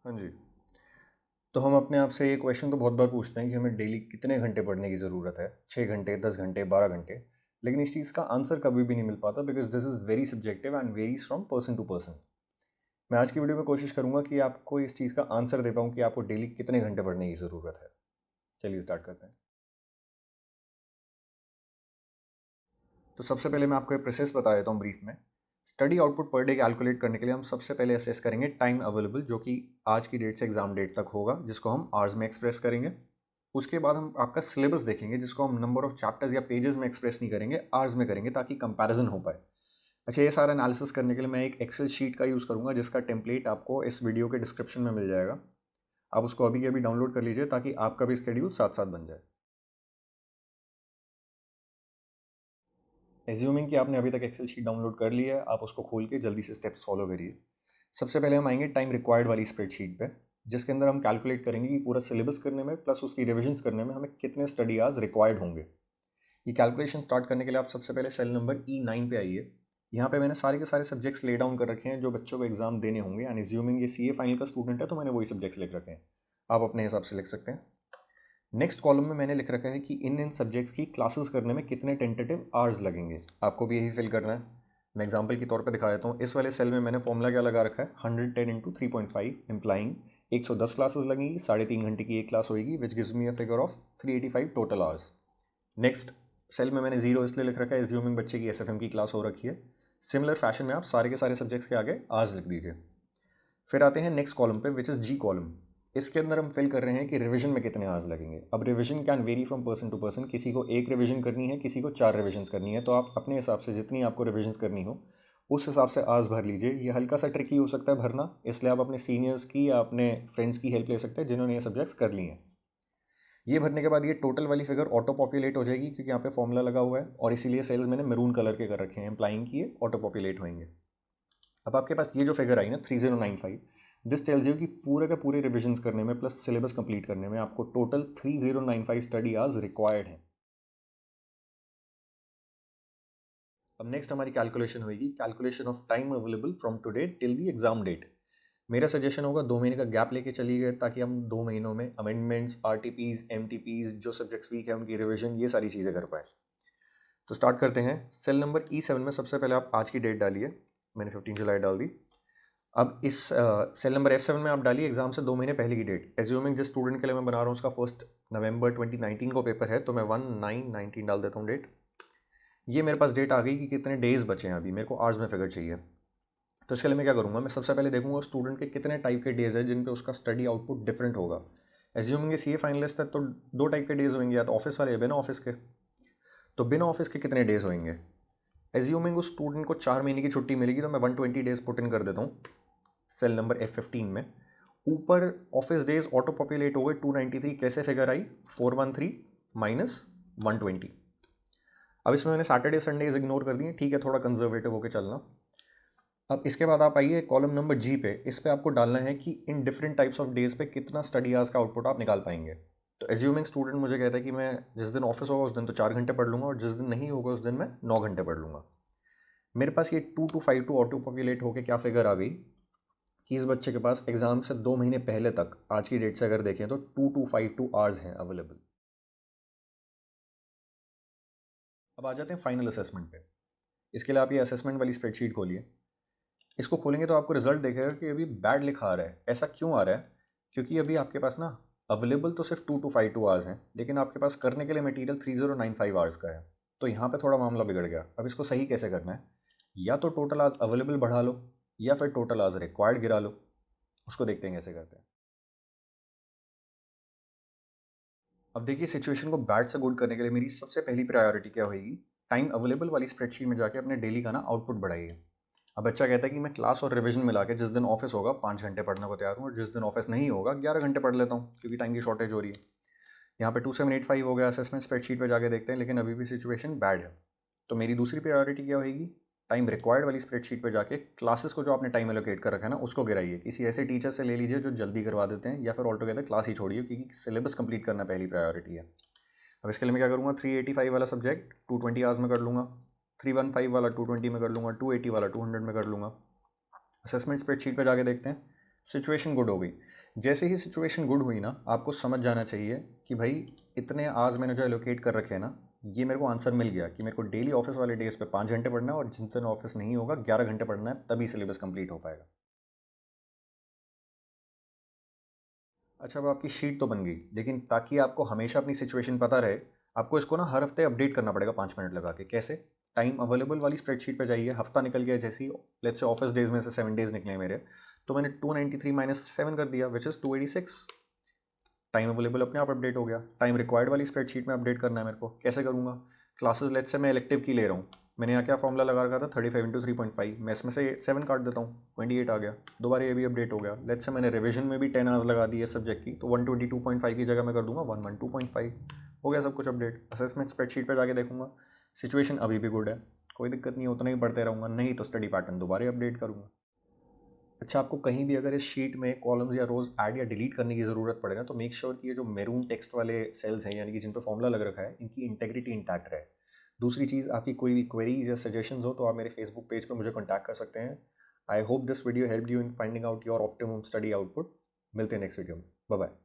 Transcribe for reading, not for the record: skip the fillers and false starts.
हाँ जी। तो हम अपने आप से ये क्वेश्चन तो बहुत बार पूछते हैं कि हमें डेली कितने घंटे पढ़ने की ज़रूरत है, 6 घंटे, 10 घंटे, 12 घंटे। लेकिन इस चीज़ का आंसर कभी भी नहीं मिल पाता, because this is very subjective and varies from person to person. मैं आज की वीडियो में कोशिश करूंगा कि आपको इस चीज़ का आंसर दे पाऊँ कि आपको डेली कितने घंटे पढ़ने की ज़रूरत है। चलिए स्टार्ट करते हैं। तो सबसे पहले मैं आपको एक प्रोसेस बता देता हूँ ब्रीफ में। Study output per day calculate करने के लिए हम सबसे पहले असेस करेंगे टाइम अवेलेबल, जो कि आज की डेट से एग्जाम डेट तक होगा, जिसको हम आवर्स में एक्सप्रेस करेंगे। उसके बाद हम आपका सिलेबस देखेंगे, जिसको हम नंबर ऑफ चैप्टर्स या पेजेस में एक्सप्रेस नहीं करेंगे, आवर्स में करेंगे, ताकि कंपैरिजन हो पाए। अच्छा, ये सारा एनालिसिस करने के लिए मैं एक एक्सेल शीट का यूज़ करूँगा, जिसका टेम्पलेट आपको इस वीडियो के डिस्क्रिप्शन में मिल जाएगा। आप उसको अभी के अभी डाउनलोड कर लीजिए, ताकि आपका भी स्केड्यूल साथ साथ बन जाए। एज्यूमिंग कि आपने अभी तक एक्सेल शीट डाउनलोड कर ली है, आप उसको खोल के जल्दी से स्टेप्स फॉलो करिए। सबसे पहले हम आएंगे टाइम रिक्वायर्ड वाली स्प्रेडशीट पे, जिसके अंदर हम कैलकुलेट करेंगे कि पूरा सिलेबस करने में प्लस उसकी रिविजन्स करने में हमें कितने स्टडी आवर्स रिक्वायर्ड होंगे। ये कैलकुलेशन स्टार्ट करने के लिए आप सबसे पहले सेल नंबर E9 पे आइए। यहाँ पे मैंने सारे के सारे सब्जेक्ट्स ले डाउन कर रखे हैं जो बच्चों को एग्जाम देने होंगे, एंड एज्यूमिंग ये CA फाइनल का स्टूडेंट है, तो मैंने वही सब्जेक्ट्स लिख रखे हैं। आप अपने हिसाब से लिख सकते हैं। नेक्स्ट कॉलम में मैंने लिख रखा है कि इन इन सब्जेक्ट्स की क्लासेस करने में कितने टेंटेटिव आवर्स लगेंगे। आपको भी यही फिल करना है। मैं एग्जांपल के तौर पे दिखा देता हूँ। इस वाले सेल में मैंने फॉर्मूला क्या लगा रखा है, 110 इंटू 3.5 इम्प्लाइंग 110 क्लासेस लगेंगी, 3.5 घंटे की एक क्लास होगी, which gives me a figure of 385 total hours. Next cell में मैंने जीरो इसलिए लिख रखा है, एज्यूमिंग बच्चे की SFM की क्लास हो रखी है। सिमिलर फैशन में आप सारे के सारे सब्जेक्ट्स के आगे आवर्स लिख दीजिए। फिर आते हैं नेक्स्ट कॉलम पे, विच इज़ G कॉलम। इसके अंदर हम फिल कर रहे हैं कि रिवीजन में कितने आवर्स लगेंगे। अब revision can vary from person to person, किसी को एक रिवीजन करनी है, किसी को 4 रिवीजन्स करनी है, तो आप अपने हिसाब से जितनी आपको रिवीजन्स करनी हो उस हिसाब से आवर्स भर लीजिए। ये हल्का सा ट्रिकी हो सकता है भरना, इसलिए आप अपने सीनियर्स की या अपने फ्रेंड्स की हेल्प ले सकते हैं जिन्होंने ये सब्जेक्ट्स कर लिए हैं। ये भरने के बाद ये टोटल वाली फिगर ऑटो पॉपुलेट हो जाएगी, क्योंकि यहाँ पे फॉर्मूला लगा हुआ है, और इसीलिए सेल्स मैंने मैरून कलर के कर रखे हैं, इम्प्लाइंग कि ये ऑटो पॉपुलेट होंगे। अब आपके पास ये जो फिगर आई ना 3095, दिस टेल्स यू कि पूरे के पूरे रिविजन्स करने में प्लस सिलेबस कंप्लीट करने में आपको टोटल 3095 स्टडी आवर्स रिक्वायर्ड हैं। अब नेक्स्ट हमारी कैलकुलेशन होगी, calculation of time available from today till the exam date. मेरा सजेशन होगा 2 महीने का गैप लेके चलिए, ताकि हम 2 महीनों में अमेंडमेंट्स, RTPs, MTPs, जो सब्जेक्ट्स वीक है उनकी रिविजन, ये सारी चीज़ें कर पाए। तो स्टार्ट करते हैं। सेल नंबर E7 में सबसे पहले आप आज की डेट डालिए। मैंने 15 जुलाई डाल दी। अब इस सेल नंबर F7 में आप डालिए एग्जाम से 2 महीने पहले की डेट। एज्यूमिंग जिस स्टूडेंट के लिए मैं बना रहा हूँ उसका 1 नवंबर 2019 को पेपर है, तो मैं 1/9/19 डाल देता हूँ डेट। ये मेरे पास डेट आ गई कि कितने डेज बचे हैं। अभी मेरे को आवर्स में फिगर चाहिए। तो इसके लिए मैं क्या करूँगा, मैं सबसे पहले देखूंगा स्टूडेंट के कितने टाइप के डेज है जिन पे उसका स्टडी आउटपुट डिफरेंट होगा। एज्यूमिंग ये CA फाइनलिस्ट है, तो 2 टाइप के डेज होंगे, या तो ऑफिस वाले या बिना ऑफिस के। तो बिना ऑफिस के कितने डेज होंगे। एज्यूमिंग उस स्टूडेंट को 4 महीने की छुट्टी मिलेगी, तो मैं 120 डेज पुट इन कर देता हूँ सेल नंबर F15 में। ऊपर ऑफिस डेज ऑटो पॉपुलेट हो गए 293। कैसे फिगर आई, 413 माइनस 120। अब इसमें मैंने सैटरडे संडेज इग्नोर कर दिए, ठीक है, थोड़ा कंजर्वेटिव होकर चलना। अब इसके बाद आप आइए कॉलम नंबर G पे। इस पे आपको डालना है कि in different types of days पे कितना स्टडी आवर्स का आउटपुट आप निकाल पाएंगे। तो एज्यूमिंग स्टूडेंट मुझे कहता है कि मैं जिस दिन ऑफिस होगा उस दिन तो 4 घंटे पढ़ लूंगा, और जिस दिन नहीं होगा उस दिन मैं 9 घंटे पढ़ लूंगा। मेरे पास ये 2 to 5 ऑटो पॉपुलेट होकर क्या फिगर आ गई कि इस बच्चे के पास एग्जाम से 2 महीने पहले तक आज की डेट से अगर देखें तो 2 to 5 आवर्स हैं अवेलेबल। अब आ जाते हैं फाइनल असेसमेंट पे। इसके लिए आप ये असेसमेंट वाली स्प्रेडशीट खोलिए। इसको खोलेंगे तो आपको रिजल्ट देखेगा कि अभी बैड लिखा आ रहा है। ऐसा क्यों आ रहा है, क्योंकि अभी आपके पास ना अवेलेबल तो सिर्फ 2 to 5 आवर्स हैं, लेकिन आपके पास करने के लिए मटेरियल 3095 आवर्स का है। तो यहाँ पे थोड़ा मामला बिगड़ गया। अब इसको सही कैसे करना है, या तो टोटल आवर्स अवेलेबल बढ़ा लो, या फिर टोटल आवर्स रिक्वायर्ड गिरा लो। उसको देखते हैं कैसे करते हैं। अब देखिए, सिचुएशन को बैड से गुड करने के लिए मेरी सबसे पहली प्रायोरिटी क्या होगी, टाइम अवेलेबल वाली स्प्रेडशीट में जाके अपने डेली का ना आउटपुट बढ़ाइए। अब बच्चा कहता है कि मैं क्लास और रिवीजन मिला के जिस दिन ऑफिस होगा 5 घंटे पढ़ने को तैयार हूँ, और जिस दिन ऑफिस नहीं होगा 11 घंटे पढ़ लेता हूँ, क्योंकि टाइम की शॉर्टेज हो रही है। यहाँ पे 2785 हो गया। असेसमेंट स्प्रेडशीट पे जाके देखते हैं, लेकिन अभी भी सिचुएशन बैड है। तो मेरी दूसरी प्रायोरिटी क्या होगी, टाइम रिक्वायर्ड वाली स्प्रेडशीट पे जाके क्लासेस को जो आपने टाइम एलोकेट कर रखा है ना उसको गिराइए। किसी ऐसे टीचर से ले लीजिए जो जल्दी करवा देते हैं, या फिर ऑल टुगेदर क्लास ही छोड़िए, क्योंकि सिलेबस कंप्लीट करना पहली प्रायोरिटी है। अब इसके लिए मैं क्या करूँगा, 385 वाला सब्जेक्ट 220 आवर्स में कर लूँगा, 315 वाला 220 में कर लूँगा, 280 वाला 200 में कर लूँगा। असेसमेंट स्प्रेडशीट पे जाके देखते हैं। सिचुएशन गुड हो गई। जैसे ही सिचुएशन गुड हुई ना, आपको समझ जाना चाहिए कि भाई इतने आवर्स मैंने जो एलोकेट कर रखे हैं ना, ये मेरे को आंसर मिल गया कि मेरे को डेली ऑफिस वाले डेज पे 5 घंटे पढ़ना है और जिन दिन ऑफिस नहीं होगा 11 घंटे पढ़ना है, तभी सिलेबस कंप्लीट हो पाएगा। अच्छा, अब आपकी शीट तो बन गई, लेकिन ताकि आपको हमेशा अपनी सिचुएशन पता रहे, आपको इसको ना हर हफ्ते अपडेट करना पड़ेगा 5 मिनट लगा के। कैसे? टाइम अवेलेबल वाली स्प्रेडशीट पे जाइए, हफ्ता निकल गया, जैसे ही लेट्स से ऑफिस डेज में से 7 डेज निकले मेरे, तो मैंने 293 माइनस 7 कर दिया, विच इज़ 286। टाइम अवेलेबल अपने आप अपडेट हो गया। टाइम रिक्वायर्ड वाली स्प्रेडशीट में अपडेट करना है मेरे को, कैसे करूँगा? क्लासेस लेट्स से मैं इलेक्टिव की ले रहा हूँ, मैंने यहाँ क्या फॉर्मूला लगा रखा था 35 × 3.5, मैं इसमें से 7 काट देता हूँ, 28 आ गया। दोबारा ये भी अपडेट हो गया। लेट्स से मैंने रिवीजन में भी 10 आवर्स लगा दी है सब्जेक्ट की, तो 122.5 की जगह मैं कर दूंगा 112.5। हो गया सब कुछ अपडेट। असेसमेंट स्प्रेडशीट पर जाके देखूंगा, सिचुएशन अभी भी गुड है, कोई दिक्कत नहीं, उतना ही पढ़ते रहूँगा, नहीं तो स्टडी पैटर्न दोबारा अपडेट करूँगा। अच्छा, आपको कहीं भी अगर इस शीट में कॉलम्स या रोज ऐड या डिलीट करने की ज़रूरत पड़े ना, तो मेक श्योर कि ये जो मेरून टेक्स्ट वाले सेल्स हैं, यानी कि जिन पर फॉर्मूला लग रखा है, इनकी इंटेग्रिटी इंटैक्ट रहे। दूसरी चीज़, आपकी कोई भी क्वेरीज या सजेशंस हो तो आप मेरे फेसबुक पेज पे मुझे कॉन्टैक्ट कर सकते हैं। I hope this video help you in finding out your optimum study output. मिलते हैं नेक्स्ट वीडियो में। Bye bye.